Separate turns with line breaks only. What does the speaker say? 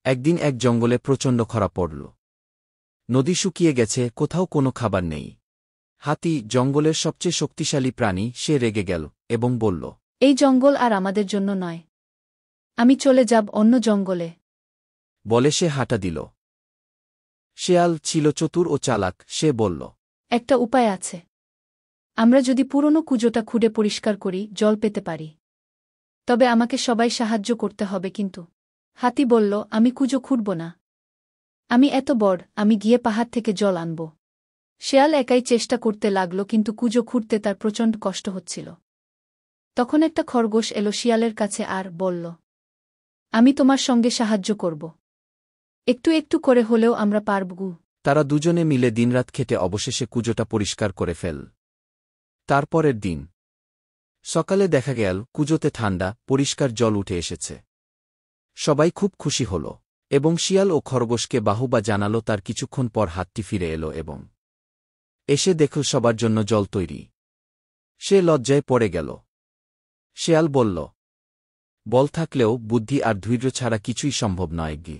একদিন এক জঙ্গলে প্রচণ্ড খরা পড়ল। নদী শুকিয়ে গেছে, কোথাও কোনো খাবার নেই। হাতি, জঙ্গলের সবচেয়ে শক্তিশালী প্রাণী, সে রেগে গেল এবং বলল,
এই জঙ্গল আর আমাদের জন্য নয়। আমি চলে যাব অন্য জঙ্গলে।
বলে সে হাঁটা দিল। শেয়াল ছিল চতুর ও চালাক, সে বলল,
একটা উপায় আছে। আমরা যদি পুরনো কুজোটা খুঁড়ে পরিষ্কার করি, জল পেতে পারি। তবে আমাকে সবাই সাহায্য করতে হবে কিন্তু। হাতি বলল, আমি কুজো খুঁড়ব না। আমি এত বড়, আমি গিয়ে পাহাড় থেকে জল আনব। শেয়াল একাই চেষ্টা করতে লাগল, কিন্তু কুজো খুঁড়তে তার প্রচণ্ড কষ্ট হচ্ছিল। তখন একটা খরগোশ এলো শিয়ালের কাছে আর বলল, আমি তোমার সঙ্গে সাহায্য করব। একটু একটু করে হলেও আমরা পারব।
তারা দুজনে মিলে দিনরাত খেটে অবশেষে কুজোটা পরিষ্কার করে ফেল। তারপরের দিন সকালে দেখা গেল কুজোতে ঠান্ডা, পরিষ্কার জল উঠে এসেছে। সবাই খুব খুশি হল এবং শিয়াল ও খরগোশকে বাহুবা জানালো। তার কিছুক্ষণ পর হাতটি ফিরে এলো এবং এসে দেখল সবার জন্য জল তৈরি। সে লজ্জায় পড়ে গেল। শেয়াল বলল, বল থাকলেও বুদ্ধি আর ধৈর্য ছাড়া কিছুই সম্ভব নয় গি।